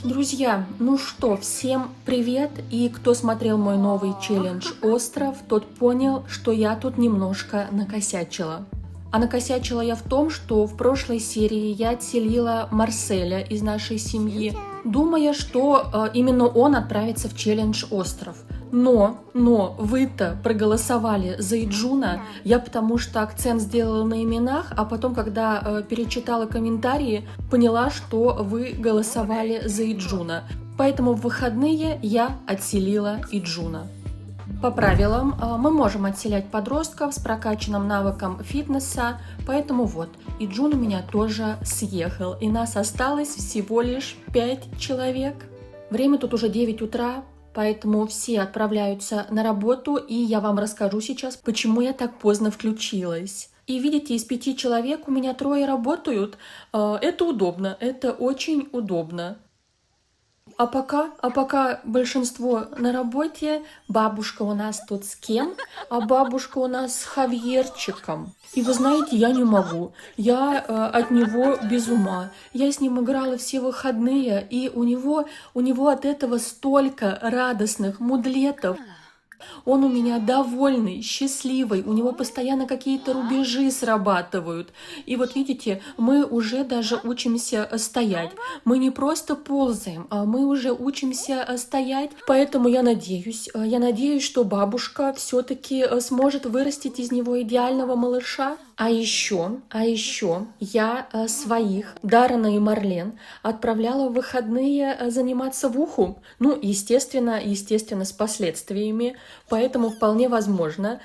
Друзья, ну что, всем привет! И кто смотрел мой новый челлендж «Остров», тот понял, что я тут немножко накосячила. А накосячила я в том, что в прошлой серии я отселила Марселя из нашей семьи, думая, что именно он отправится в челлендж «Остров». Но вы-то проголосовали за Иджуна, я потому что акцент сделала на именах, а потом, когда перечитала комментарии, поняла, что вы голосовали за Иджуна. Поэтому в выходные я отселила Иджуна. По правилам, мы можем отселять подростков с прокачанным навыком фитнеса, поэтому вот, Иджун у меня тоже съехал, и нас осталось всего лишь 5 человек. Время тут уже 9 утра, поэтому все отправляются на работу, и я вам расскажу сейчас, почему я так поздно включилась. И видите, из 5 человек у меня 3 работают. Это удобно, это очень удобно. А пока большинство на работе, бабушка у нас тут с кем? А бабушка у нас с Хавьерчиком. И вы знаете, я не могу. Я от него без ума. Я с ним играла все выходные, и у него от этого столько радостных мудлетов. Он у меня довольный, счастливый, у него постоянно какие-то рубежи срабатывают. И вот видите, мы уже даже учимся стоять. Мы не просто ползаем, а мы уже учимся стоять. Поэтому я надеюсь, что бабушка все-таки сможет вырастить из него идеального малыша. А еще я своих, Даррена и Марлен, отправляла в выходные заниматься в уху. Ну, естественно, с последствиями. Поэтому вполне возможно,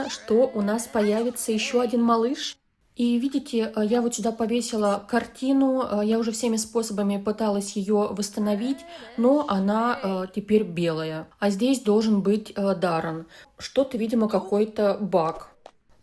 что у нас появится еще один малыш. И видите, я вот сюда повесила картину, я уже всеми способами пыталась ее восстановить, но она теперь белая. А здесь должен быть Даррен. Что-то, видимо, какой-то баг.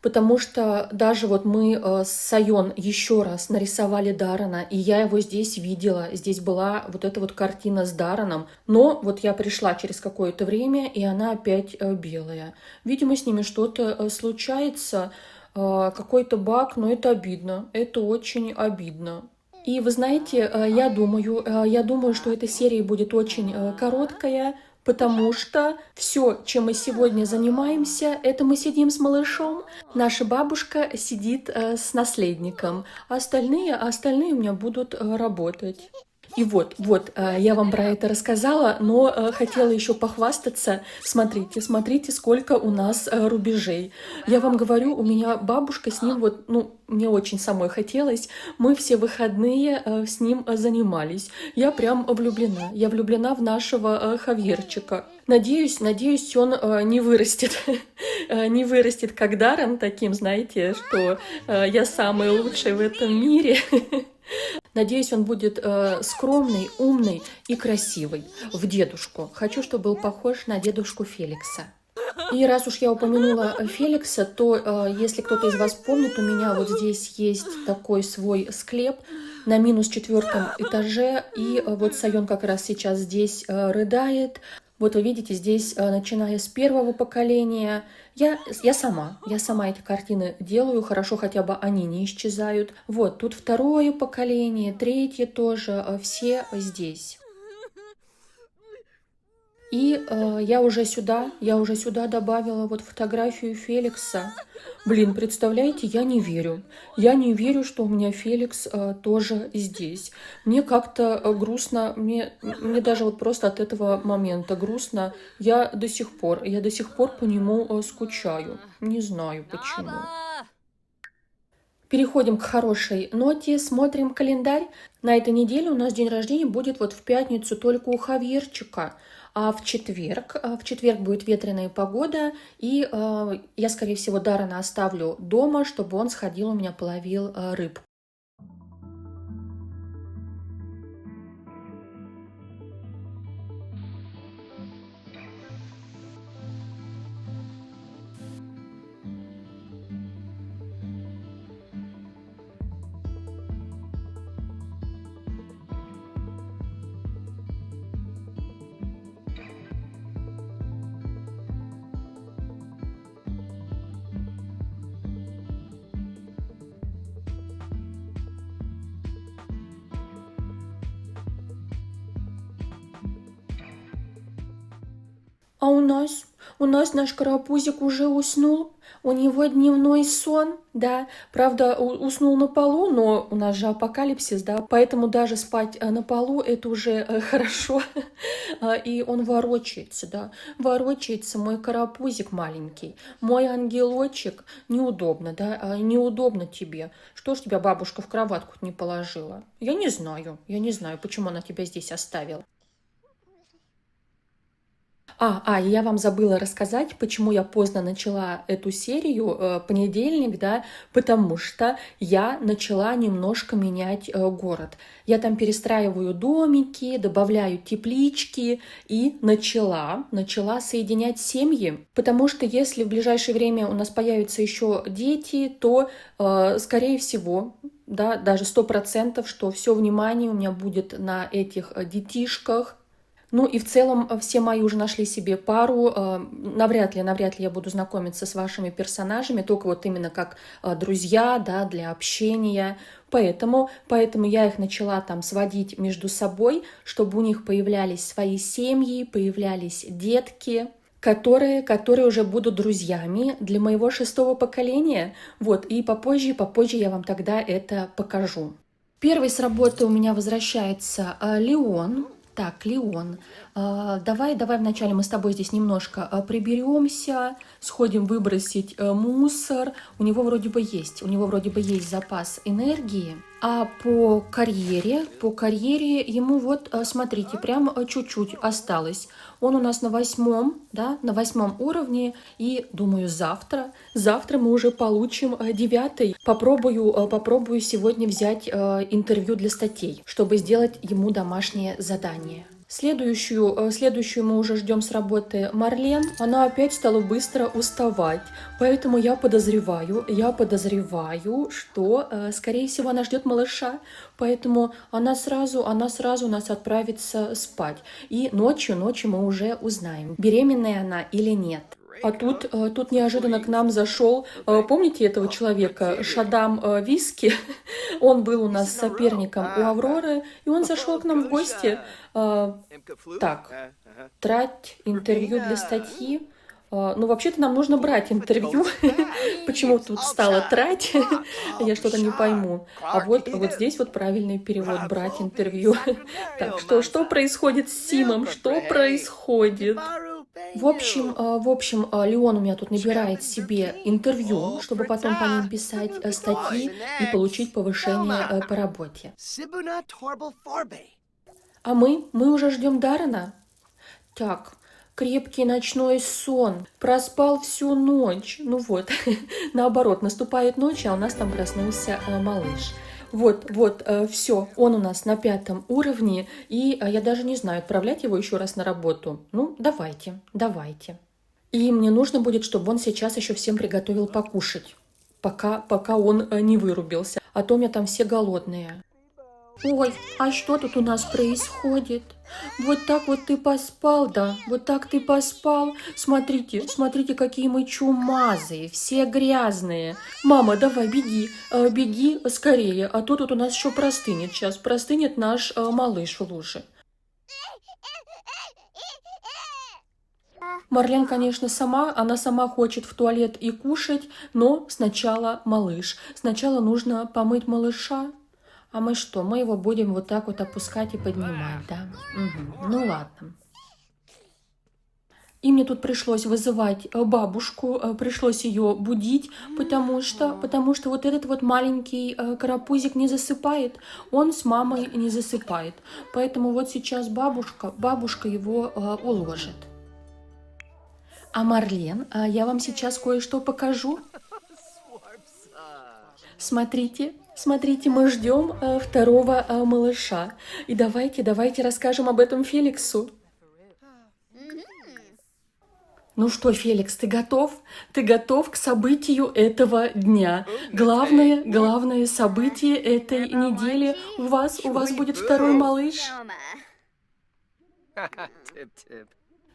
Потому что даже вот мы с Сайон еще раз нарисовали Даррена, и я его здесь видела. Здесь была вот эта вот картина с Дарреном. Но вот я пришла через какое-то время, и она опять белая. Видимо, с ними что-то случается, какой-то баг, но это обидно. Это очень обидно. И вы знаете, я думаю, что эта серия будет очень короткая, потому что все, чем мы сегодня занимаемся, это мы сидим с малышом, наша бабушка сидит с наследником, а остальные у меня будут работать. И вот, я вам про это рассказала, но хотела еще похвастаться. Смотрите, сколько у нас рубежей. Я вам говорю, у меня бабушка с ним вот, ну, мне очень самой хотелось. Мы все выходные с ним занимались. Я прям влюблена. Я влюблена в нашего Хавьерчика. Надеюсь, он не вырастет, не вырастет как Даррен, таким, знаете, что я самый лучший в этом мире. Надеюсь, он будет скромный, умный и красивый, в дедушку. Хочу, чтобы был похож на дедушку Феликса. И раз уж я упомянула Феликса, то если кто-то из вас помнит, у меня вот здесь есть такой свой склеп на -4 этаже. И вот Сайон как раз сейчас здесь рыдает. Вот вы видите, здесь, начиная с 1-го поколения, я сама эти картины делаю, хорошо хотя бы они не исчезают. Вот, тут 2-е поколение, 3-е тоже, все здесь. И я уже сюда добавила вот фотографию Феликса. Блин, представляете, я не верю. Я не верю, что у меня Феликс тоже здесь. Мне как-то грустно, мне даже вот просто от этого момента грустно. Я до сих пор по нему скучаю. Не знаю почему. Переходим к хорошей ноте, смотрим календарь. На этой неделе у нас день рождения будет вот в пятницу только у Хавьерчика, а в четверг будет ветреная погода, и я, скорее всего, Даррена оставлю дома, чтобы он сходил у меня половил рыбку. А у нас наш карапузик уже уснул. У него дневной сон, да. Правда, уснул на полу, но у нас же апокалипсис, да. Поэтому даже спать на полу это уже хорошо. И он ворочается, да. Ворочается мой карапузик маленький. Мой ангелочек. Неудобно, да. Неудобно тебе. Что ж тебя бабушка в кроватку не положила? Я не знаю, почему она тебя здесь оставила. И я вам забыла рассказать, почему я поздно начала эту серию, понедельник, да, потому что я начала немножко менять город. Я там перестраиваю домики, добавляю теплички и начала соединять семьи, потому что если в ближайшее время у нас появятся еще дети, то, скорее всего, да, даже 100%, что все внимание у меня будет на этих детишках. Ну и в целом все мои уже нашли себе пару. Навряд ли я буду знакомиться с вашими персонажами, только вот именно как друзья, да, для общения. Поэтому я их начала там сводить между собой, чтобы у них появлялись свои семьи, появлялись детки, которые уже будут друзьями для моего 6-го поколения. Вот, и попозже я вам тогда это покажу. Первый с работы у меня возвращается Леон. Так, Леон, давай вначале мы с тобой здесь немножко приберемся, сходим выбросить мусор. У него вроде бы есть запас энергии. А по карьере ему вот, смотрите, прям чуть-чуть осталось. Он у нас на 8 уровне, и думаю, завтра мы уже получим 9. Попробую сегодня взять интервью для статей, чтобы сделать ему домашнее задание. Следующую мы уже ждем с работы Марлен. Она опять стала быстро уставать, поэтому я подозреваю, что, скорее всего, она ждет малыша, поэтому она сразу у нас отправится спать. И ночью мы уже узнаем, беременная она или нет. А тут неожиданно к нам зашел, помните этого человека, Шадам Виски? Он был у нас соперником у Авроры, и он зашел к нам в гости. Так, трать интервью для статьи. Ну, вообще-то нам нужно брать интервью. Почему тут стало трать? Я что-то не пойму. А вот здесь вот правильный перевод — брать интервью. Так, что происходит с Симом? Что происходит? В общем, Леон у меня тут набирает себе интервью, чтобы потом по ним писать статьи и получить повышение по работе. А мы уже ждем Даррена. Так, крепкий ночной сон, проспал всю ночь. Ну вот, наоборот, наступает ночь, а у нас там проснулся малыш. Вот, все, он у нас на 5 уровне, и я даже не знаю, отправлять его еще раз на работу. Ну, давайте. И мне нужно будет, чтобы он сейчас еще всем приготовил покушать, пока он не вырубился, а то у меня там все голодные. Ой, а что тут у нас происходит? Вот так вот ты поспал, да? Вот так ты поспал? Смотрите, какие мы чумазые, все грязные. Мама, давай, беги скорее, а то тут у нас еще простынет. Сейчас простынет наш малыш в луже. Марлен, конечно, она сама хочет в туалет и кушать, но сначала малыш. Сначала нужно помыть малыша. А мы что? Мы его будем вот так вот опускать и поднимать, да? Угу. Ну ладно. И мне тут пришлось вызывать бабушку, пришлось ее будить, потому что вот этот вот маленький карапузик не засыпает, он с мамой не засыпает. Поэтому вот сейчас бабушка его уложит. А Марлен, я вам сейчас кое-что покажу. Смотрите, мы ждем 2-го малыша. И давайте расскажем об этом Феликсу. Ну что, Феликс, ты готов? Ты готов к событию этого дня? Главное событие этой недели. У вас будет 2-й малыш.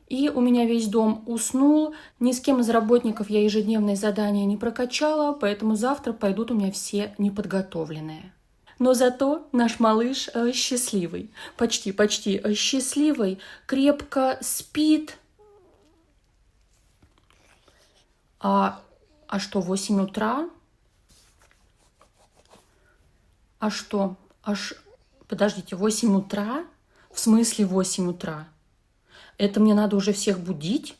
И у меня весь дом уснул. Ни с кем из работников я ежедневные задания не прокачала, поэтому завтра пойдут у меня все неподготовленные. Но зато наш малыш счастливый, почти счастливый, крепко спит. А, а что, 8 утра? А что? Подождите, 8 утра? В смысле 8 утра? Это мне надо уже всех будить?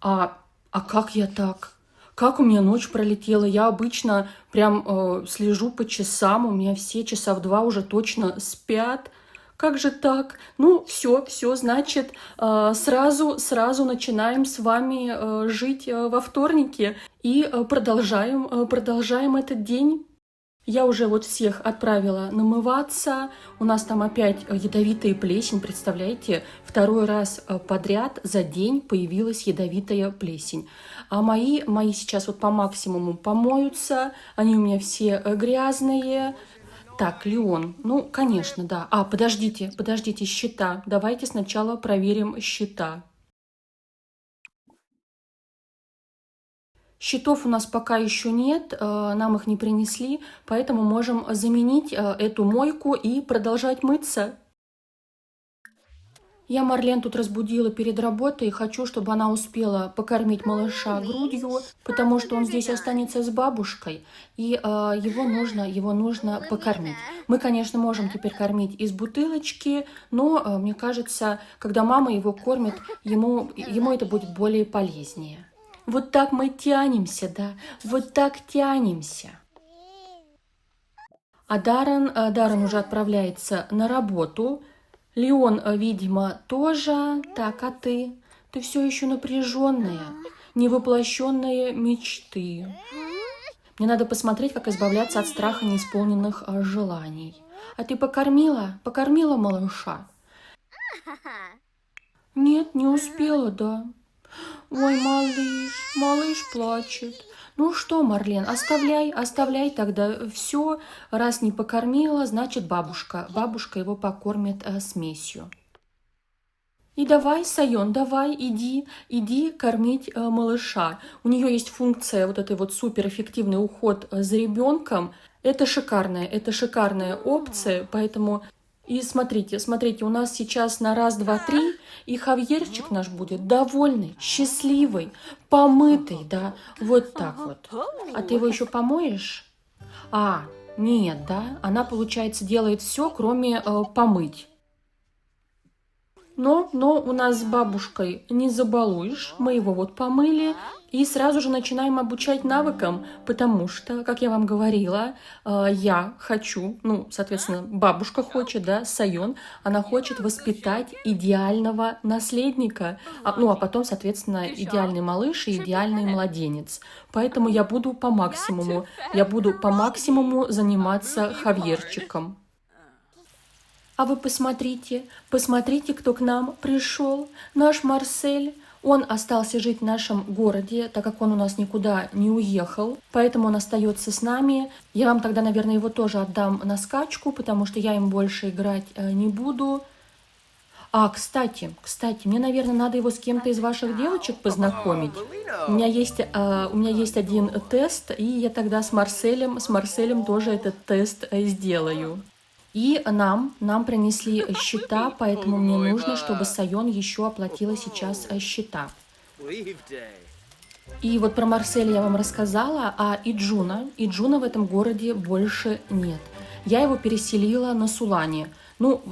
А как я так? Как у меня ночь пролетела? Я обычно прям слежу по часам, у меня все часа в 2 уже точно спят. Как же так? Ну, все, значит, сразу начинаем с вами жить во вторнике и продолжаем этот день. Я уже вот всех отправила намываться. У нас там опять ядовитая плесень, представляете? Второй раз подряд за день появилась ядовитая плесень. А мои сейчас вот по максимуму помоются. Они у меня все грязные. Так, Леон, ну, конечно, да. Подождите, счета. Давайте сначала проверим счета. Счетов у нас пока еще нет, нам их не принесли, поэтому можем заменить эту мойку и продолжать мыться. Я Марлен тут разбудила перед работой и хочу, чтобы она успела покормить малыша грудью, потому что он здесь останется с бабушкой, и его нужно покормить. Мы, конечно, можем теперь кормить из бутылочки, но мне кажется, когда мама его кормит, ему это будет более полезнее. Вот так мы тянемся, да, вот так тянемся. А Даррен уже отправляется на работу. Леон, видимо, тоже. Так, а ты? Ты все еще напряженная, невоплощенные мечты. Мне надо посмотреть, как избавляться от страха неисполненных желаний. А ты покормила? Покормила малыша? Нет, не успела, да. Ой, малыш плачет. Ну что, Марлен, оставляй тогда все. Раз не покормила, значит бабушка его покормит смесью. И давай, Сайон, иди кормить малыша. У нее есть функция, вот этой вот суперэффективный уход за ребенком. Это шикарная опция, поэтому... И смотрите, у нас сейчас на раз, два, три, и Хавьерчик наш будет довольный, счастливый, помытый, да, вот так вот. А ты его еще помоешь? Нет, да, она, получается, делает все, кроме помыть. Но у нас с бабушкой не забалуешь, мы его вот помыли и сразу же начинаем обучать навыкам, потому что, как я вам говорила, я хочу, соответственно, бабушка хочет, да, Сайон, она хочет воспитать идеального наследника, а потом, соответственно, идеальный малыш и идеальный младенец. Поэтому я буду по максимуму заниматься Хавьерчиком. А вы посмотрите, кто к нам пришел. Наш Марсель. Он остался жить в нашем городе, так как он у нас никуда не уехал. Поэтому он остается с нами. Я вам тогда, наверное, его тоже отдам на скачку, потому что я им больше играть не буду. Кстати, мне, наверное, надо его с кем-то из ваших девочек познакомить. У меня есть один тест, и я тогда с Марселем тоже этот тест сделаю. И нам принесли счета, поэтому мне нужно, чтобы Сайон еще оплатила сейчас счета. И вот про Марселя я вам рассказала, а Иджуна в этом городе больше нет. Я его переселила на Сулане.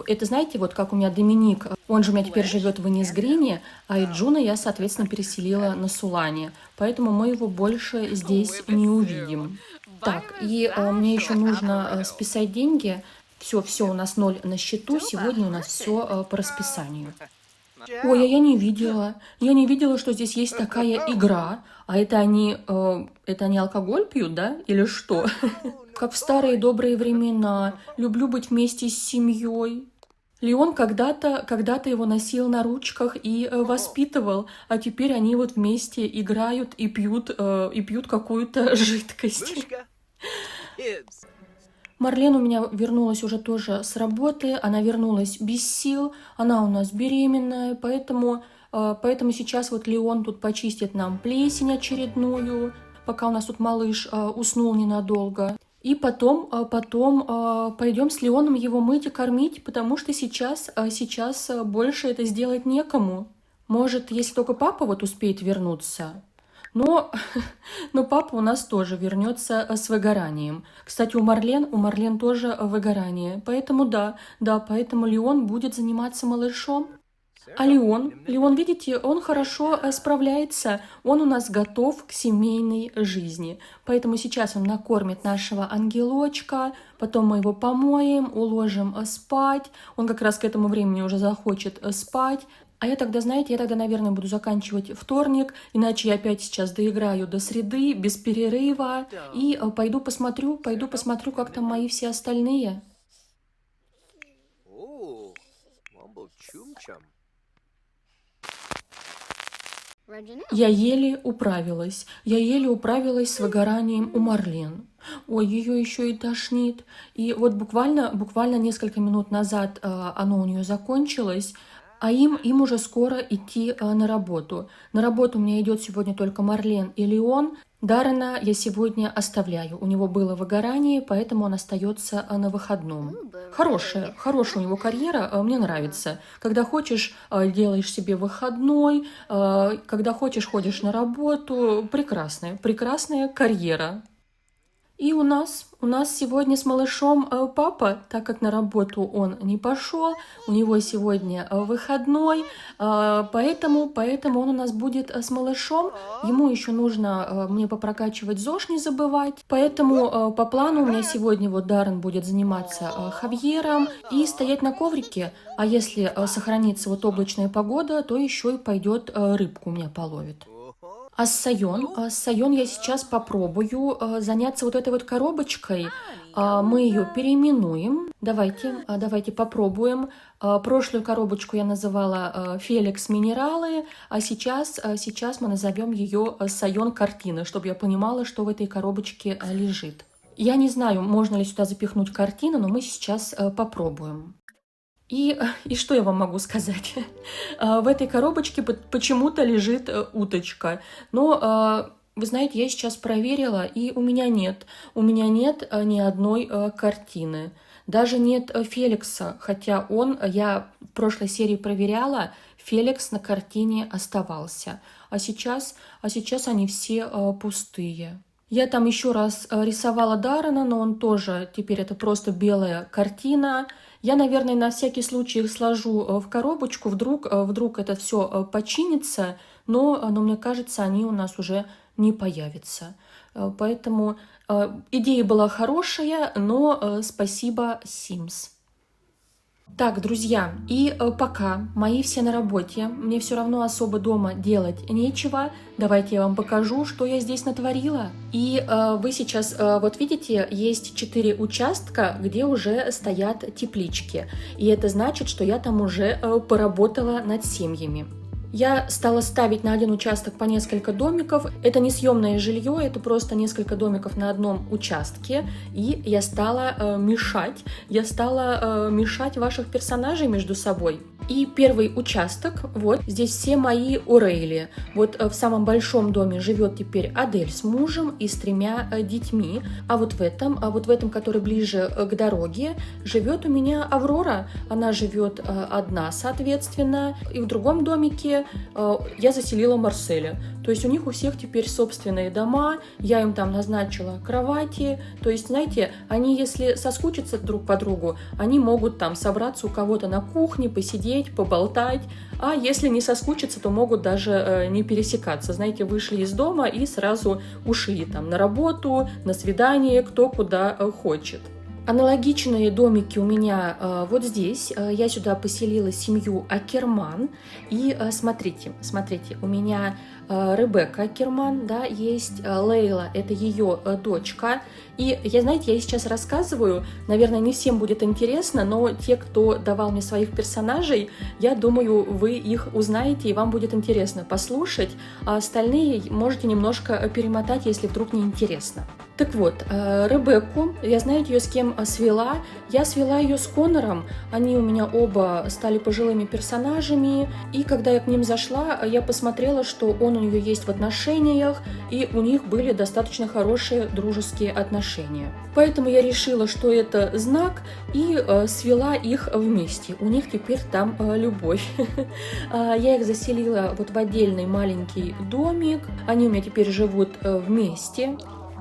Это, знаете, вот как у меня Доминик, он же у меня теперь живет в Инисгрине, а Иджуна я, соответственно, переселила на Сулане. Поэтому мы его больше здесь не увидим. Так, и мне еще нужно списать деньги. Все, у нас 0 на счету, сегодня у нас все по расписанию. Ой, я не видела, что здесь есть такая игра. А это они алкоголь пьют, да? Или что? Как в старые добрые времена. Люблю быть вместе с семьей. Леон когда-то его носил на ручках и воспитывал, а теперь они вот вместе играют и пьют какую-то жидкость. Марлен у меня вернулась уже тоже с работы, она вернулась без сил, она у нас беременная, поэтому сейчас вот Леон тут почистит нам плесень очередную, пока у нас тут малыш уснул ненадолго. И потом пойдем с Леоном его мыть и кормить, потому что сейчас больше это сделать некому. Может, если только папа вот успеет вернуться. Но, но папа у нас тоже вернется с выгоранием. Кстати, у Марлен тоже выгорание. Поэтому да, поэтому Леон будет заниматься малышом. А Леон, видите, он хорошо справляется, он у нас готов к семейной жизни. Поэтому сейчас он накормит нашего ангелочка, потом мы его помоем, уложим спать. Он как раз к этому времени уже захочет спать. А я тогда, знаете, наверное, буду заканчивать вторник, иначе я опять сейчас доиграю до среды, без перерыва, и пойду посмотрю, как там мои все остальные. Я еле управилась с выгоранием у Марлен. Ой, ее еще и тошнит. И вот буквально несколько минут назад оно у нее закончилось, а им уже скоро идти на работу. На работу у меня идет сегодня только Марлен и Леон. Даррена я сегодня оставляю. У него было выгорание, поэтому он остается на выходном. Хорошая у него карьера, мне нравится. Когда хочешь, делаешь себе выходной, когда хочешь, ходишь на работу. Прекрасная карьера. И у нас сегодня с малышом папа, так как на работу он не пошел, у него сегодня выходной, поэтому он у нас будет с малышом. Ему еще нужно мне попрокачивать ЗОЖ, не забывать. Поэтому по плану у меня сегодня вот Даррен будет заниматься Хавьером и стоять на коврике. А если сохранится вот облачная погода, то еще и пойдет рыбку у меня половит. А с Сайон я сейчас попробую заняться вот этой вот коробочкой. Мы ее переименуем. Давайте попробуем. Прошлую коробочку я называла Феликс Минералы, а сейчас мы назовем ее Сайон Картины, чтобы я понимала, что в этой коробочке лежит. Я не знаю, можно ли сюда запихнуть картину, но мы сейчас попробуем. И что я вам могу сказать? В этой коробочке почему-то лежит уточка. Но, вы знаете, я сейчас проверила, и у меня нет ни одной картины. Даже нет Феликса, хотя я в прошлой серии проверяла, Феликс на картине оставался. А сейчас они все пустые. Я там еще раз рисовала Даррена, но он тоже, теперь это просто белая картина. Я, наверное, на всякий случай их сложу в коробочку, вдруг это все починится, но мне кажется, они у нас уже не появятся. Поэтому идея была хорошая, но спасибо Sims. Так, друзья, и пока мои все на работе, мне все равно особо дома делать нечего. Давайте я вам покажу, что я здесь натворила. И вы сейчас, вот видите, есть 4 участка, где уже стоят теплички. И это значит, что я там уже поработала над семьями. Я стала ставить на один участок по несколько домиков. Это не съемное жилье, это просто несколько домиков на одном участке. И я стала мешать ваших персонажей между собой. И первый участок, вот, здесь все мои Орейли. Вот в самом большом доме живет теперь Адель с мужем и с 3 детьми. А вот в этом, который ближе к дороге, живет у меня Аврора. Она живет одна, соответственно. И в другом домике я заселила Марселя. То есть у них у всех теперь собственные дома, я им там назначила кровати. То есть, знаете, они, если соскучатся друг по другу, они могут там собраться у кого-то на кухне, посидеть, поболтать. А если не соскучатся, то могут даже не пересекаться. Знаете, вышли из дома и сразу ушли там на работу, на свидание, кто куда хочет. Аналогичные домики у меня вот здесь. Я сюда поселила семью Акерман. И смотрите, у меня Ребекка Акерман, да, есть Лейла, это ее дочка. И я сейчас рассказываю, наверное, не всем будет интересно, но те, кто давал мне своих персонажей, я думаю, вы их узнаете, и вам будет интересно послушать, а остальные можете немножко перемотать, если вдруг не интересно. Так вот, Ребекку, я знаете ее с кем свела? Я свела ее с Конором, они у меня оба стали пожилыми персонажами, и когда я к ним зашла, я посмотрела, что он у у нее есть в отношениях, и у них были достаточно хорошие дружеские отношения. Поэтому я решила, что это знак, и свела их вместе. У них теперь там любовь. Я их заселила вот в отдельный маленький домик. Они у меня теперь живут вместе.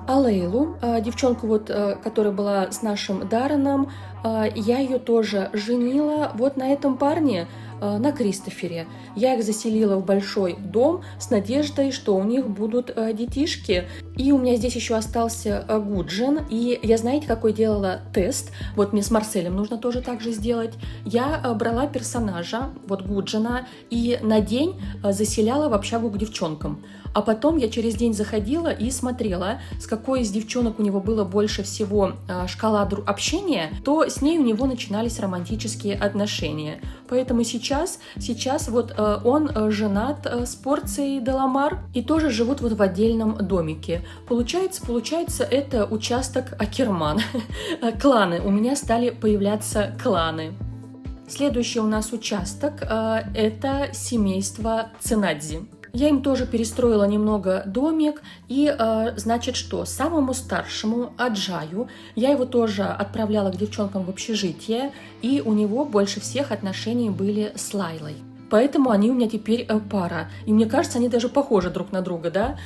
А Лейлу, девчонку, вот, которая была с нашим Дарреном, я ее тоже женила вот на этом парне, на Кристофере. Я их заселила в большой дом с надеждой, что у них будут детишки. И у меня здесь еще остался Гуджин. И я, знаете, какой делала тест? Вот мне с Марселем нужно тоже так же сделать. Я брала персонажа, вот Гуджина, и на день заселяла в общагу к девчонкам. А потом я через день заходила и смотрела, с какой из девчонок у него было больше всего шкала общения, то с ней у него начинались романтические отношения. Поэтому сейчас вот он женат с Порцией Деламар и тоже живут вот в отдельном домике. Получается, это участок Акерман. Кланы. У меня стали появляться кланы. Следующий у нас участок это семейство Цинадзи. Я им тоже перестроила немного домик, и, значит, что самому старшему, Аджаю, я его тоже отправляла к девчонкам в общежитие, и у него больше всех отношений были с Лайлой. Поэтому они у меня теперь пара, и мне кажется, они даже похожи друг на друга, да?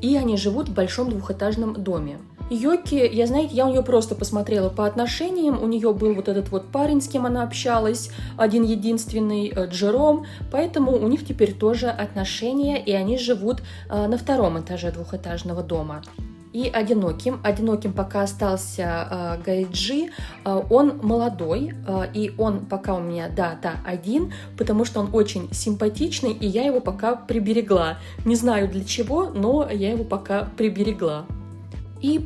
И они живут в большом двухэтажном доме. Йоки, я у нее просто посмотрела по отношениям, у нее был вот этот вот парень, с кем она общалась, один-единственный, Джером, поэтому у них теперь тоже отношения, и они живут на втором этаже двухэтажного дома. И одиноким пока остался Гайджи, он молодой, и он пока у меня, один, потому что он очень симпатичный, и я его пока приберегла. Не знаю для чего, но я его пока приберегла. И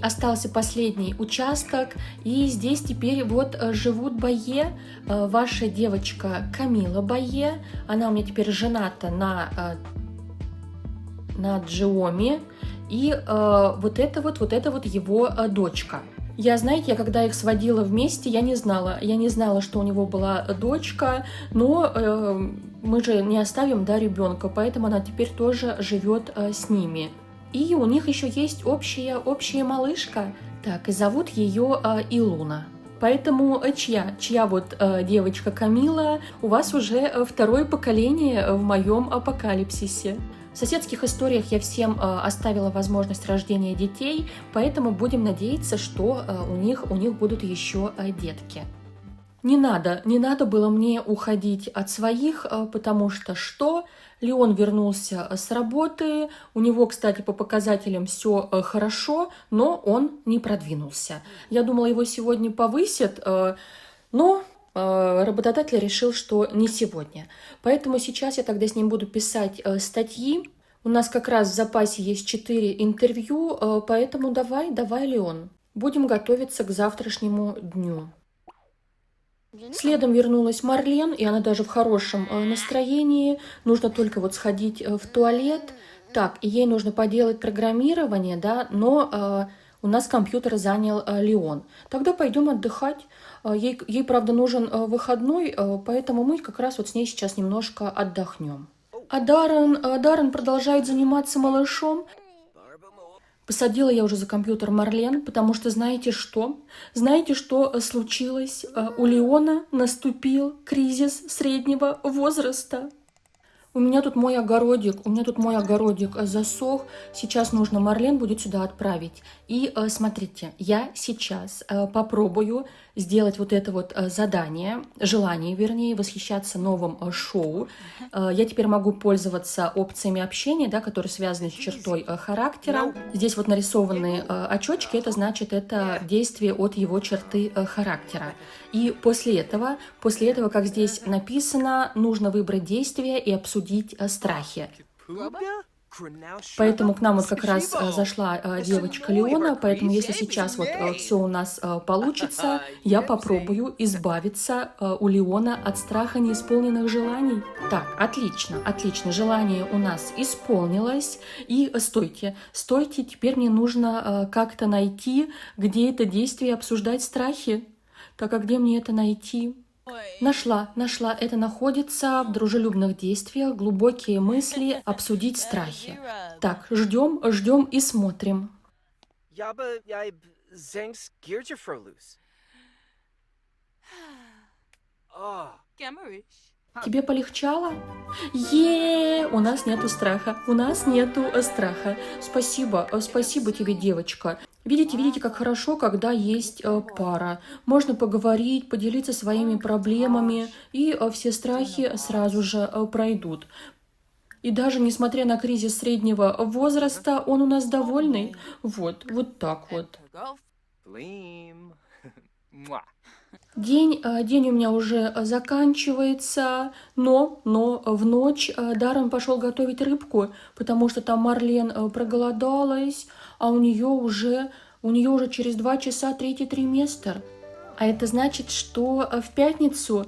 остался последний участок, и здесь теперь вот живут Бае, ваша девочка Камила Бае, она у меня теперь жената на Джиоми, и вот это вот его дочка. Я когда их сводила вместе, я не знала, что у него была дочка, но мы же не оставим, ребенка, поэтому она теперь тоже живет с ними. И у них еще есть общая малышка, так, и зовут ее Илуна. Поэтому чья вот девочка Камила, у вас уже второе поколение в моем апокалипсисе. В соседских историях я всем оставила возможность рождения детей, поэтому будем надеяться, что у них будут еще детки. Не надо было мне уходить от своих, потому что Леон вернулся с работы, у него, кстати, по показателям все хорошо, но он не продвинулся. Я думала, его сегодня повысят, но работодатель решил, что не сегодня. Поэтому сейчас я тогда с ним буду писать статьи. У нас как раз в запасе есть 4 интервью, поэтому давай, Леон, будем готовиться к завтрашнему дню. Следом вернулась Марлен, и она даже в хорошем настроении. Нужно только вот сходить в туалет. Так, и ей нужно поделать программирование, но у нас компьютер занял Леон. Тогда пойдем отдыхать. Ей, правда, нужен выходной, поэтому мы как раз вот с ней сейчас немножко отдохнем. А Даррен продолжает заниматься малышом. Посадила я уже за компьютер Марлен, потому что знаете что? Знаете, что случилось? У Леона наступил кризис среднего возраста. У меня тут мой огородик засох. Сейчас нужно Марлен будет сюда отправить. И смотрите, я сейчас попробую сделать вот это вот желание, восхищаться новым шоу. Я теперь могу пользоваться опциями общения, которые связаны с чертой характера. Здесь вот нарисованные очечки, это значит, это действие от его черты характера. И после этого, как здесь написано, нужно выбрать действие и обсудить страхи. Поэтому к нам вот как раз зашла девочка Леона, поэтому если сейчас вот все у нас получится, я попробую избавиться у Леона от страха неисполненных желаний. Так, отлично, желание у нас исполнилось. И стойте, теперь мне нужно как-то найти, где это действие обсуждать страхи. Так, а где мне это найти? Нашла. Это находится в дружелюбных действиях, глубокие мысли, обсудить страхи. Так, ждем и смотрим. Тебе полегчало? У нас нету страха. Спасибо тебе, девочка. Видите, как хорошо, когда есть пара. Можно поговорить, поделиться своими проблемами, и все страхи сразу же пройдут. И даже несмотря на кризис среднего возраста, он у нас довольный. Вот так вот. День у меня уже заканчивается, но в ночь Даррен пошел готовить рыбку, потому что там Марлен проголодалась, а у нее уже через 2 часа 3-й триместр. А это значит, что в пятницу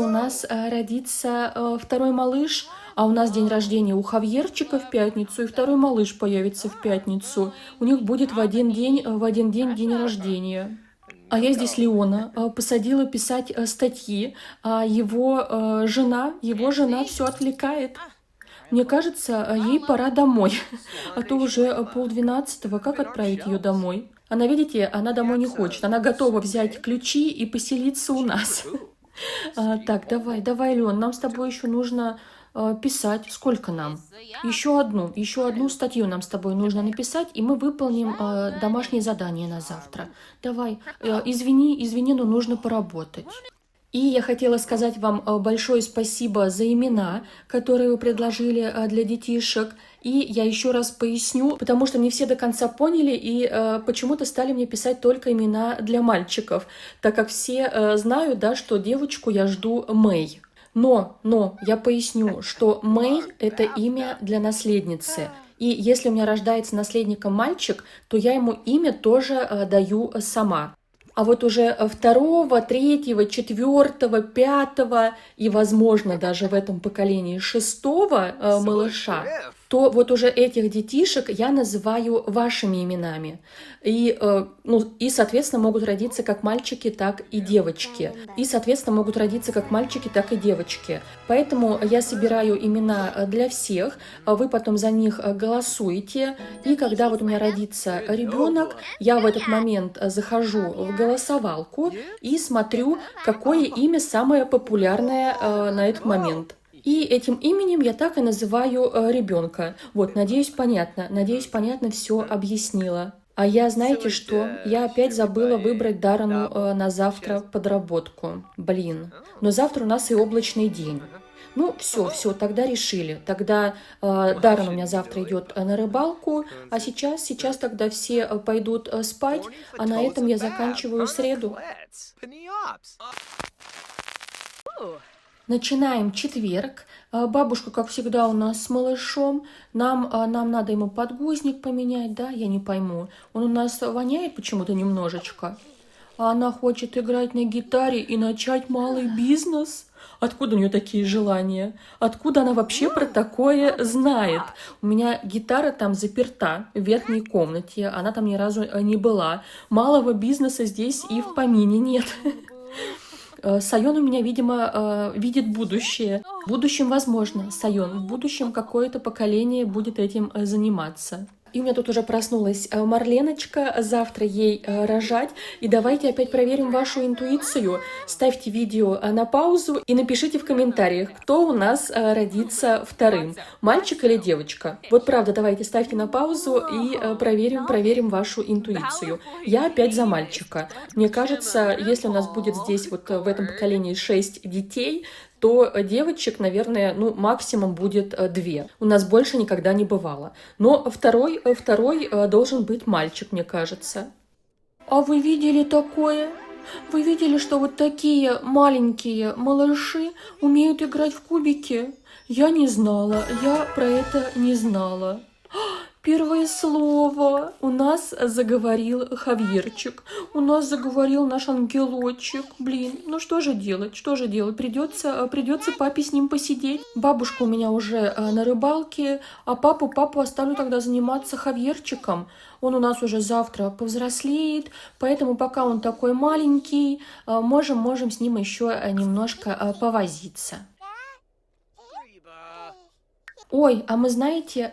у нас родится 2-й малыш, а у нас день рождения у Хавьерчика в пятницу, и 2-й малыш появится в пятницу. У них будет в один день день рождения. А я здесь Леона посадила писать статьи, а его жена все отвлекает. Мне кажется, ей пора домой, а то уже 11:30, как отправить ее домой? Она, видите, она домой не хочет, она готова взять ключи и поселиться у нас. Так, давай, Леон, нам с тобой еще нужно писать. Сколько нам? Еще одну статью нам с тобой нужно написать, и мы выполним домашнее задание на завтра. Давай, извини, но нужно поработать. И я хотела сказать вам большое спасибо за имена, которые вы предложили для детишек. И я еще раз поясню, потому что не все до конца поняли и почему-то стали мне писать только имена для мальчиков, так как все знают, да, что девочку я жду Мэй. Но я поясню, что Мэй – это имя для наследницы. И если у меня рождается наследником мальчик, то я ему имя тоже даю сама. А вот уже 2-го, 3-го, 4-го, 5-го и, возможно, даже в этом поколении 6-го малыша, то вот уже этих детишек я называю вашими именами. И, соответственно, могут родиться как мальчики, так и девочки. Поэтому я собираю имена для всех, вы потом за них голосуете. И когда вот у меня родится ребенок, я в этот момент захожу в голосовалку и смотрю, какое имя самое популярное на этот момент. И этим именем я так и называю ребенка. Вот, надеюсь, понятно все объяснила. А я, знаете что? Я опять забыла выбрать Даррену на завтра подработку. Блин. Но завтра у нас и облачный день. Ну, все, тогда решили. Тогда Даррен у меня завтра идет на рыбалку, а сейчас тогда все пойдут спать, а на этом я заканчиваю среду. Начинаем четверг. Бабушка, как всегда, у нас с малышом. Нам надо ему подгузник поменять, да? Я не пойму. Он у нас воняет почему-то немножечко. А она хочет играть на гитаре и начать малый бизнес. Откуда у нее такие желания? Откуда она вообще про такое знает? У меня гитара там заперта в верхней комнате. Она там ни разу не была. Малого бизнеса здесь и в помине нет. Сайон у меня, видимо, видит будущее. В будущем, возможно, Сайон, в будущем какое-то поколение будет этим заниматься. И у меня тут уже проснулась Марленочка, завтра ей рожать. И давайте опять проверим вашу интуицию. Ставьте видео на паузу и напишите в комментариях, кто у нас родится 2-м, мальчик или девочка. Вот правда, давайте ставьте на паузу и проверим вашу интуицию. Я опять за мальчика. Мне кажется, если у нас будет здесь вот в этом поколении 6 детей, то девочек, наверное, максимум будет 2. У нас больше никогда не бывало. Но второй должен быть мальчик, мне кажется. А вы видели такое? Вы видели, что вот такие маленькие малыши умеют играть в кубики? Я не знала, я про это не знала. Первое слово. У нас заговорил Хавьерчик. У нас заговорил наш ангелочек. Блин, ну что же делать? Что же делать? Придется папе с ним посидеть. Бабушка у меня уже на рыбалке, а папу оставлю тогда заниматься Хавьерчиком. Он у нас уже завтра повзрослеет, поэтому пока он такой маленький, можем с ним еще немножко повозиться. Ой, а мы знаете,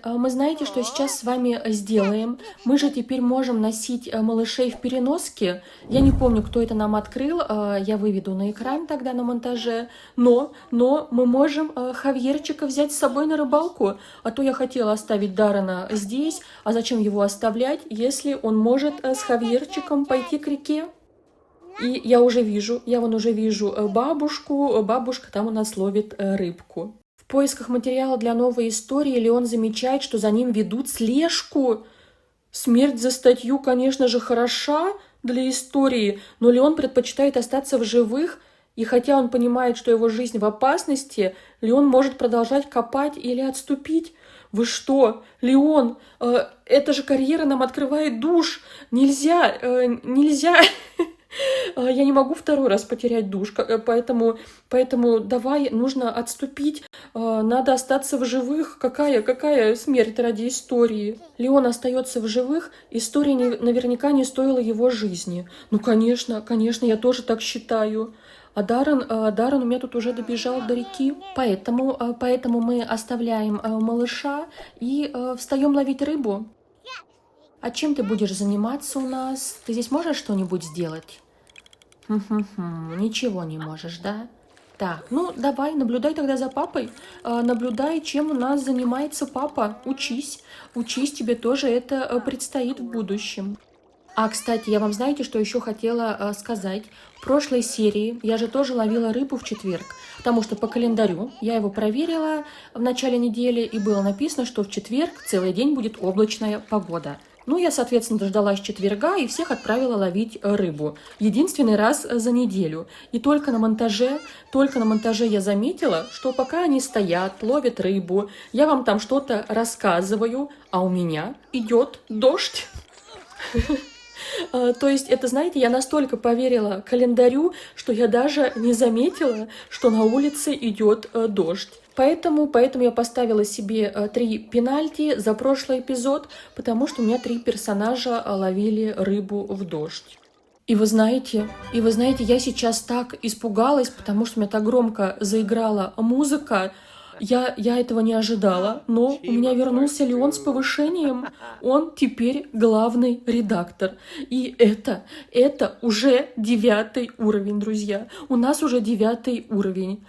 что сейчас с вами сделаем? Мы же теперь можем носить малышей в переноске. Я не помню, кто это нам открыл, я выведу на экран тогда на монтаже. Но мы можем Хавьерчика взять с собой на рыбалку. А то я хотела оставить Даррена здесь, а зачем его оставлять, если он может с Хавьерчиком пойти к реке? И я уже вижу бабушку, бабушка там у нас ловит рыбку. В поисках материала для новой истории Леон замечает, что за ним ведут слежку. Смерть за статью, конечно же, хороша для истории, но Леон предпочитает остаться в живых, и хотя он понимает, что его жизнь в опасности, Леон может продолжать копать или отступить. Вы что, Леон, эта же карьера нам открывает душ. Нельзя. Я не могу второй раз потерять душ, поэтому давай, нужно отступить, надо остаться в живых. Какая смерть ради истории? Леон остается в живых, история наверняка не стоила его жизни. Ну, конечно, я тоже так считаю. А Даррен у меня тут уже добежал до реки, поэтому мы оставляем малыша и встаем ловить рыбу. А чем ты будешь заниматься у нас? Ты здесь можешь что-нибудь сделать? Ничего не можешь, да? Так, ну давай, наблюдай тогда за папой. Наблюдай, чем у нас занимается папа. Учись, тебе тоже это предстоит в будущем. А, кстати, я вам знаете, что еще хотела сказать? В прошлой серии я же тоже ловила рыбу в четверг, потому что по календарю я его проверила в начале недели, и было написано, что в четверг целый день будет облачная погода. Ну, я, соответственно, дождалась четверга и всех отправила ловить рыбу. Единственный раз за неделю. И только на монтаже я заметила, что пока они стоят, ловят рыбу, я вам там что-то рассказываю, а у меня идет дождь. То есть, это, знаете, я настолько поверила календарю, что я даже не заметила, что на улице идет дождь. Поэтому я поставила себе 3 пенальти за прошлый эпизод, потому что у меня 3 персонажа ловили рыбу в дождь. И вы знаете, я сейчас так испугалась, потому что у меня так громко заиграла музыка. Я этого не ожидала, но у меня вернулся Леон с повышением. Он теперь главный редактор. И это уже 9 уровень, друзья. У нас уже 9 уровень.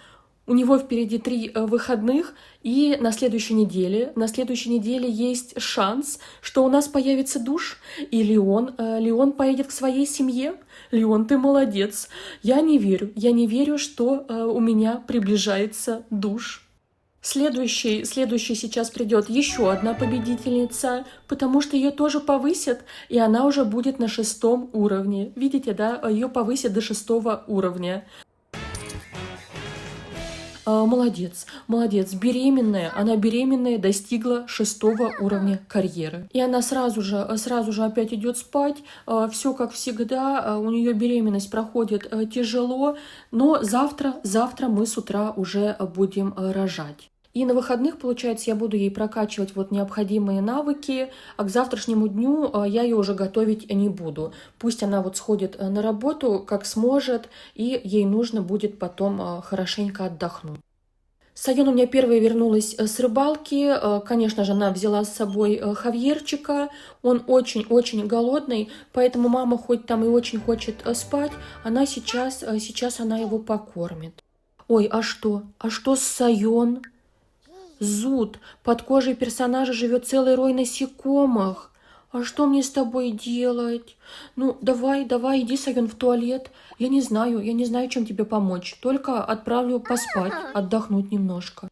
У него впереди 3 выходных, и на следующей неделе есть шанс, что у нас появится душ, и Леон поедет к своей семье. Леон, ты молодец. Я не верю, что у меня приближается душ. Следующий сейчас придет еще одна победительница, потому что ее тоже повысят, и она уже будет на 6 уровне. Видите, да? Ее повысят до 6 уровня. Молодец, беременная. Она беременная, достигла 6 уровня карьеры. И она сразу же опять идет спать. Все как всегда. У нее беременность проходит тяжело, но завтра мы с утра уже будем рожать. И на выходных, получается, я буду ей прокачивать вот необходимые навыки, а к завтрашнему дню я ее уже готовить не буду. Пусть она вот сходит на работу, как сможет, и ей нужно будет потом хорошенько отдохнуть. Сайон у меня первая вернулась с рыбалки. Конечно же, она взяла с собой Хавьерчика. Он очень-очень голодный, поэтому мама хоть там и очень хочет спать, она сейчас она его покормит. Ой, а что с Сайон? Зуд. Под кожей персонажа живет целый рой насекомых. А что мне с тобой делать? Ну, давай, иди, Сайон, в туалет. Я не знаю, чем тебе помочь. Только отправлю поспать, отдохнуть немножко.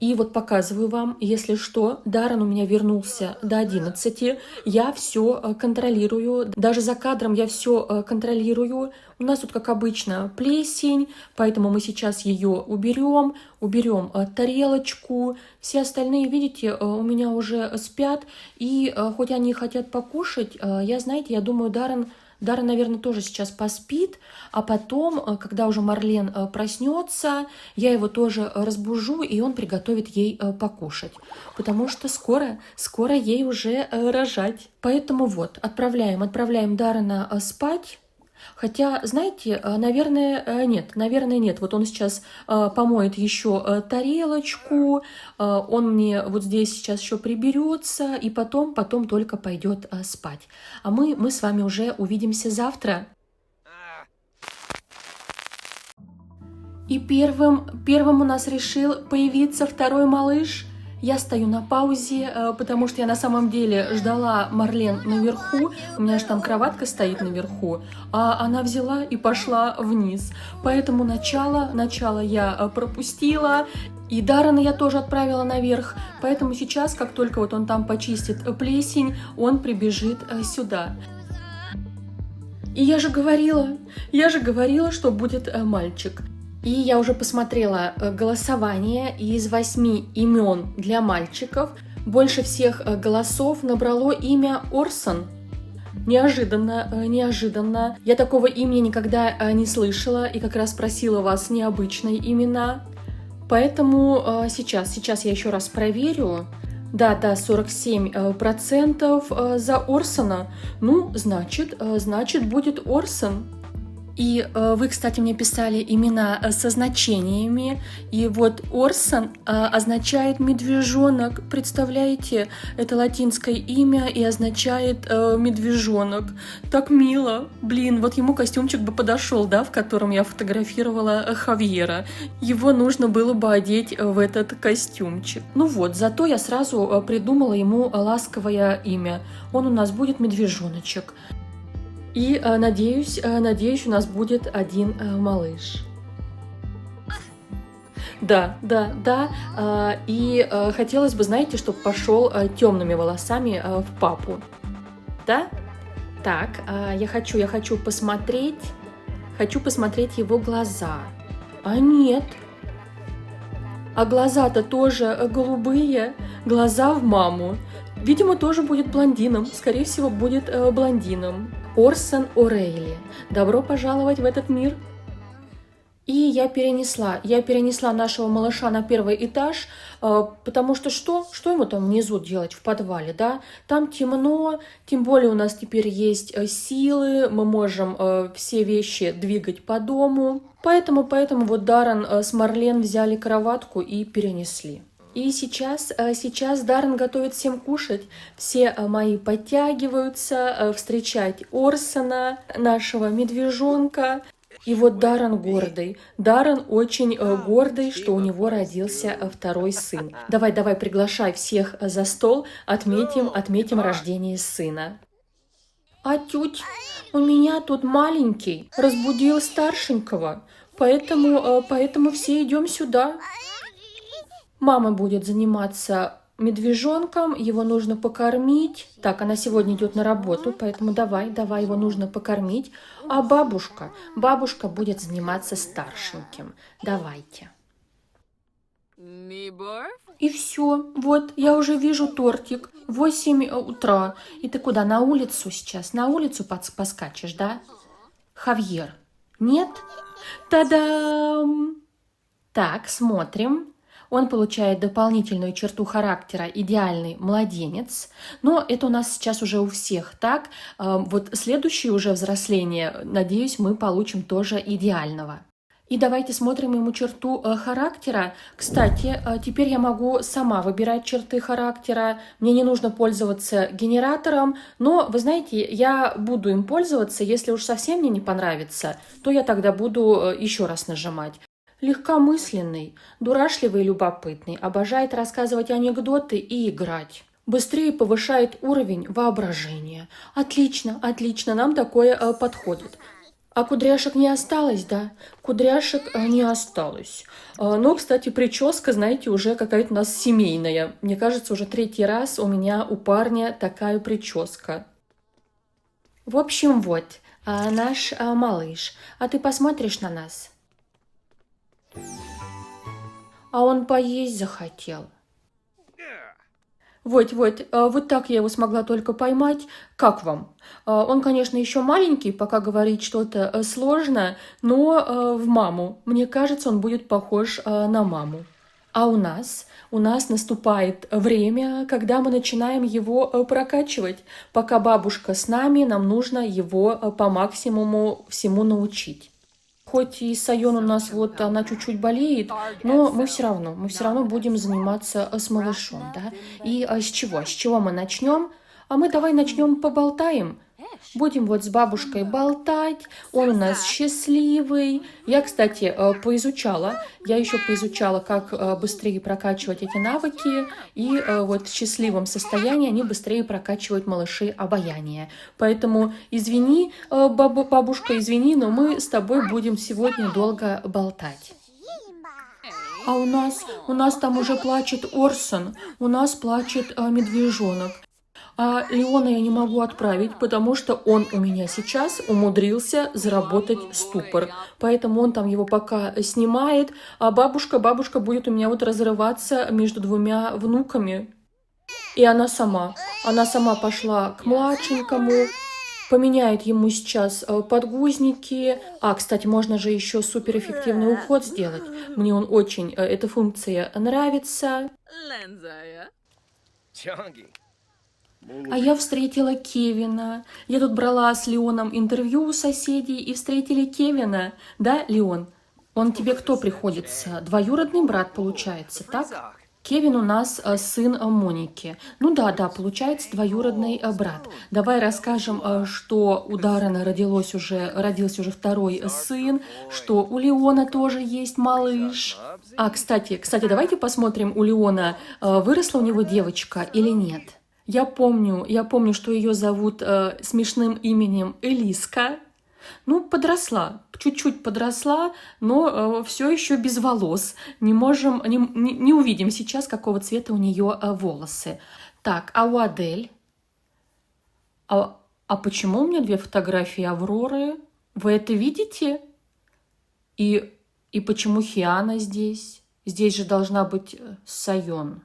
И вот показываю вам, если что, Даррен у меня вернулся до 11. Я все контролирую, даже за кадром я все контролирую. У нас тут, как обычно, плесень, поэтому мы сейчас ее уберем тарелочку. Все остальные, видите, у меня уже спят, и хоть они и хотят покушать, я думаю, Даррен, наверное, тоже сейчас поспит, а потом, когда уже Марлен проснется, я его тоже разбужу, и он приготовит ей покушать, потому что скоро ей уже рожать. Поэтому вот, отправляем Даррена спать. Хотя, знаете, наверное, нет. Вот он сейчас помоет еще тарелочку, он мне вот здесь сейчас еще приберется, и потом только пойдет спать. А мы с вами уже увидимся завтра. И первым у нас решил появиться второй малыш. Я стою на паузе, потому что я на самом деле ждала Марлен наверху. У меня же там кроватка стоит наверху, а она взяла и пошла вниз. Поэтому начало я пропустила. И Даррена я тоже отправила наверх. Поэтому сейчас, как только вот он там почистит плесень, он прибежит сюда. И я же говорила, что будет мальчик. И я уже посмотрела голосование, и из 8 имен для мальчиков больше всех голосов набрало имя Орсон. Неожиданно. Я такого имени никогда не слышала, и как раз просила вас необычные имена. Поэтому сейчас я еще раз проверю. Да, 47% за Орсона. Ну, значит, будет Орсон. И вы, кстати, мне писали имена со значениями, и вот Орсон означает медвежонок, представляете, это латинское имя и означает медвежонок. Так мило, блин, вот ему костюмчик бы подошел, да, в котором я фотографировала Хавьера. Его нужно было бы одеть в этот костюмчик. Ну вот, зато я сразу придумала ему ласковое имя. Он у нас будет медвежоночек. И надеюсь, у нас будет один малыш. Да. И хотелось бы, знаете, чтобы пошел темными волосами в папу. Да? Так, я хочу посмотреть его глаза. А нет. А глаза-то тоже голубые, глаза в маму. Видимо, тоже будет блондином, скорее всего, будет блондином. Орсон О'Рейли. Добро пожаловать в этот мир. И я перенесла нашего малыша на первый этаж, потому что что ему там внизу делать в подвале, да? Там темно, тем более у нас теперь есть силы, мы можем все вещи двигать по дому. Поэтому вот Даррен с Марлен взяли кроватку и перенесли. И сейчас Даррен готовит всем кушать. Все мои подтягиваются встречать Орсона, нашего медвежонка. И вот Даррен гордый. Даррен очень гордый, что у него родился второй сын. Давай, приглашай всех за стол, отметим рождение сына. А тють, у меня тут маленький, разбудил старшенького, поэтому все идем сюда. Мама будет заниматься медвежонком, его нужно покормить. Так, она сегодня идет на работу, поэтому давай, его нужно покормить. А бабушка будет заниматься старшеньким. Давайте. И все, вот, я уже вижу тортик. 8 утра. И ты куда, на улицу сейчас? На улицу поскачешь, да? Хавьер. Нет? Та-дам! Так, смотрим. Он получает дополнительную черту характера «идеальный младенец». Но это у нас сейчас уже у всех так. Вот следующее уже взросление, надеюсь, мы получим тоже идеального. И давайте смотрим ему черту характера. Кстати, теперь я могу сама выбирать черты характера. Мне не нужно пользоваться генератором. Но, вы знаете, я буду им пользоваться. Если уж совсем мне не понравится, то я тогда буду еще раз нажимать. Легкомысленный, дурашливый и любопытный, обожает рассказывать анекдоты и играть. Быстрее повышает уровень воображения. Отлично, нам такое подходит. А кудряшек не осталось, да? Кудряшек не осталось. Но, кстати, прическа, знаете, уже какая-то у нас семейная. Мне кажется, уже третий раз у меня у парня такая прическа. В общем, вот, наш малыш. А ты посмотришь на нас? А он поесть захотел. Вот так я его смогла только поймать. Как вам? Он, конечно, еще маленький, пока говорить что-то сложно, но в маму. Мне кажется, он будет похож на маму. А у нас? У нас наступает время, когда мы начинаем его прокачивать. Пока бабушка с нами, нам нужно его по максимуму всему научить. Хоть и Сайон у нас вот она чуть-чуть болеет, но мы все равно будем заниматься с малышом, да? И с чего? С чего мы начнем? А мы давай начнем поболтаем. Будем вот с бабушкой болтать, он у нас счастливый. Я, кстати, поизучала, как быстрее прокачивать эти навыки, и вот в счастливом состоянии они быстрее прокачивают малышей обаяние. Поэтому извини, бабушка, извини, но мы с тобой будем сегодня долго болтать. А у нас там уже плачет Орсон, у нас плачет медвежонок. А Леона я не могу отправить, потому что он у меня сейчас умудрился заработать ступор. Поэтому он там его пока снимает, а бабушка будет у меня вот разрываться между двумя внуками. И она сама пошла к младшенькому, поменяет ему сейчас подгузники. А, кстати, можно же еще суперэффективный уход сделать. Мне он очень, эта функция нравится. А я встретила Кевина. Я тут брала с Леоном интервью у соседей и встретили Кевина. Да, Леон? Он тебе кто приходится? Двоюродный брат, получается, так? Кевин у нас сын Моники. Ну да, получается двоюродный брат. Давай расскажем, что у Даррена родился уже второй сын, что у Леона тоже есть малыш. А, кстати, давайте посмотрим у Леона, выросла у него девочка или нет. Я помню, что ее зовут смешным именем Элиска. Ну, подросла, чуть-чуть подросла, но все еще без волос. Не увидим сейчас, какого цвета у нее волосы. Так, а у Адель? А почему у меня две фотографии Авроры? Вы это видите? И почему Хиана здесь? Здесь же должна быть Сайон.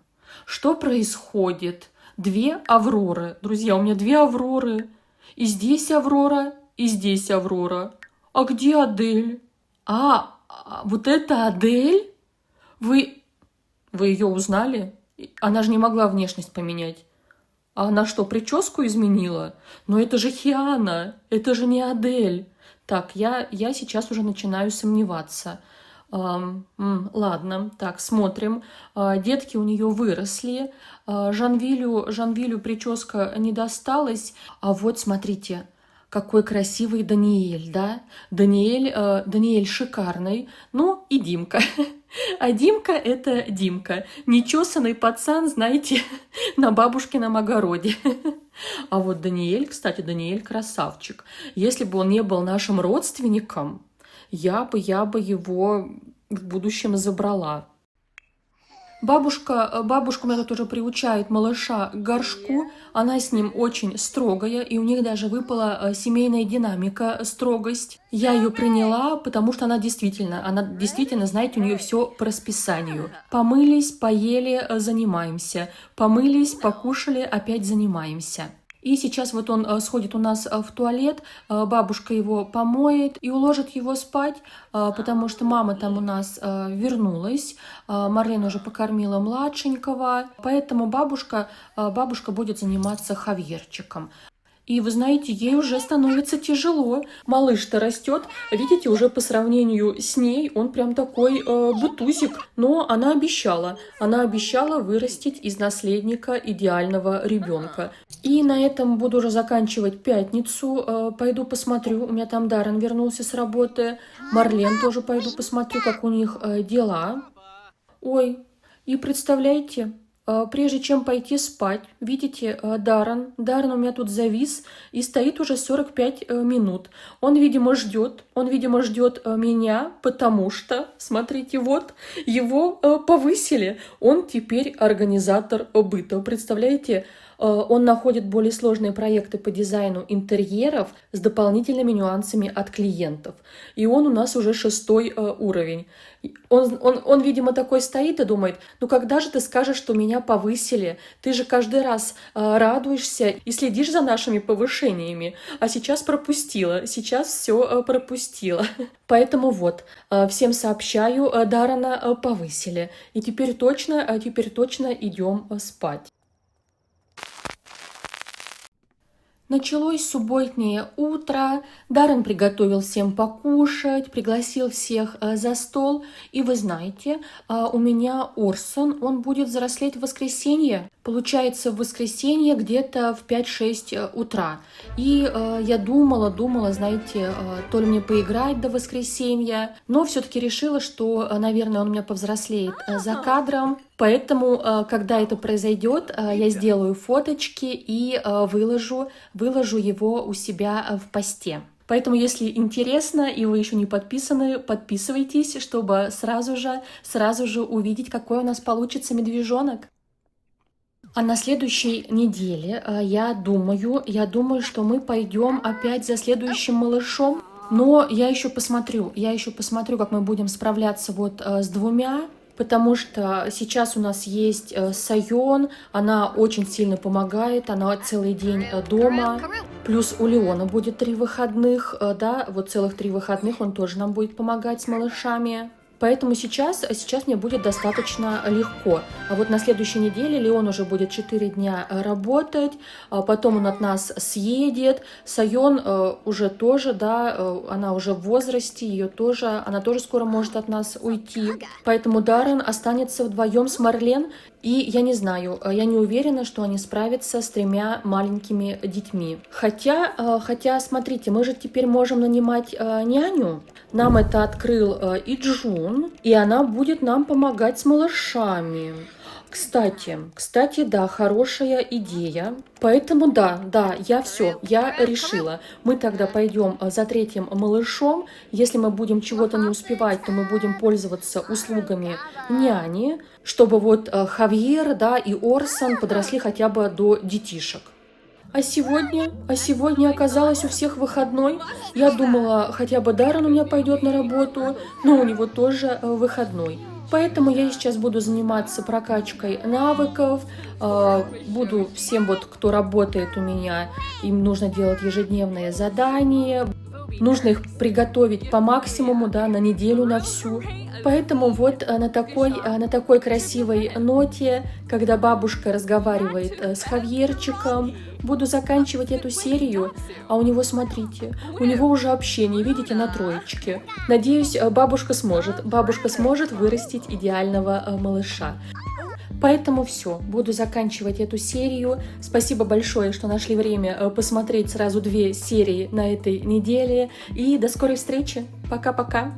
Что происходит? Две Авроры. Друзья, у меня две Авроры. И здесь Аврора, и здесь Аврора. А где Адель? Вот это Адель? Вы ее узнали? Она же не могла внешность поменять. А она что, прическу изменила? Но это же Хиана, это же не Адель. Так, я сейчас уже начинаю сомневаться. Ладно, так, смотрим. Детки у нее выросли. Жанвилю прическа не досталась. А вот, смотрите, какой красивый Даниэль, да? Даниэль шикарный. Ну, и Димка. А Димка – это Димка. Нечесанный пацан, знаете, на бабушкином огороде. А вот Даниэль, кстати, красавчик. Если бы он не был нашим родственником, я бы его в будущем забрала. Бабушка у меня тут уже приучает малыша к горшку. Она с ним очень строгая, и у них даже выпала семейная динамика, строгость. Я ее приняла, потому что она действительно, знаете, у нее все по расписанию. Помылись, поели, занимаемся. Помылись, покушали, опять занимаемся. И сейчас вот он сходит у нас в туалет, бабушка его помоет и уложит его спать, потому что мама там у нас вернулась, Марлен уже покормила младшенького, поэтому бабушка будет заниматься Хавьерчиком. И вы знаете, ей уже становится тяжело. Малыш-то растет, видите, уже по сравнению с ней он прям такой бутузик. Но она обещала вырастить из наследника идеального ребенка. И на этом буду уже заканчивать пятницу. Пойду посмотрю, у меня там Даррен вернулся с работы. Марлен тоже пойду посмотрю, как у них дела. Ой, и представляете, прежде чем пойти спать, видите, Даррен у меня тут завис и стоит уже 45 минут. Он, видимо, ждет меня, потому что, смотрите, вот, его повысили. Он теперь организатор быта. Представляете? Он находит более сложные проекты по дизайну интерьеров с дополнительными нюансами от клиентов. И он у нас уже 6-й уровень. Он, видимо, такой стоит и думает, ну когда же ты скажешь, что меня повысили? Ты же каждый раз радуешься и следишь за нашими повышениями. А сейчас сейчас все пропустила. Поэтому вот, всем сообщаю, Даррена повысили. И теперь точно идем спать. Началось субботнее утро, Даррен приготовил всем покушать, пригласил всех за стол. И вы знаете, у меня Орсон, он будет взрослеть в воскресенье. Получается, в воскресенье где-то в 5-6 утра. И я думала, знаете, то ли мне поиграть до воскресенья, но все-таки решила, что, наверное, он у меня повзрослеет за кадром. Поэтому, когда это произойдет, я сделаю фоточки и выложу его у себя в посте. Поэтому, если интересно и вы еще не подписаны, подписывайтесь, чтобы сразу же увидеть, какой у нас получится медвежонок. А на следующей неделе я думаю, что мы пойдем опять за следующим малышом. Но я еще посмотрю, как мы будем справляться вот с 2. Потому что сейчас у нас есть Сайон, она очень сильно помогает, она целый день дома. Плюс у Леона будет 3 выходных, да, вот целых 3 выходных он тоже нам будет помогать с малышами. Поэтому сейчас мне будет достаточно легко. А вот на следующей неделе Леон уже будет 4 дня работать, потом он от нас съедет. Сайон уже тоже, да, она уже в возрасте, она тоже скоро может от нас уйти. Поэтому Даррен останется вдвоем с Марлен. И я не знаю, я не уверена, что они справятся с 3 маленькими детьми. Хотя, смотрите, мы же теперь можем нанимать няню. Нам это открыл Иджун, и она будет нам помогать с малышами. Кстати, да, хорошая идея. Поэтому да, я решила. Мы тогда пойдем за 3-м малышом. Если мы будем чего-то не успевать, то мы будем пользоваться услугами няни, чтобы вот Хавьер, да, и Орсон подросли хотя бы до детишек. А сегодня оказалось у всех выходной. Я думала, хотя бы Даррен у меня пойдет на работу, но у него тоже выходной. Поэтому я сейчас буду заниматься прокачкой навыков, буду всем, вот, кто работает у меня, им нужно делать ежедневные задания, нужно их приготовить по максимуму, да, на неделю, на всю. Поэтому вот на такой красивой ноте, когда бабушка разговаривает с Хавьерчиком, буду заканчивать эту серию. А у него, смотрите, у него уже общение, видите, на 3. Надеюсь, бабушка сможет вырастить идеального малыша. Поэтому все, буду заканчивать эту серию. Спасибо большое, что нашли время посмотреть сразу 2 серии на этой неделе. И до скорой встречи. Пока-пока.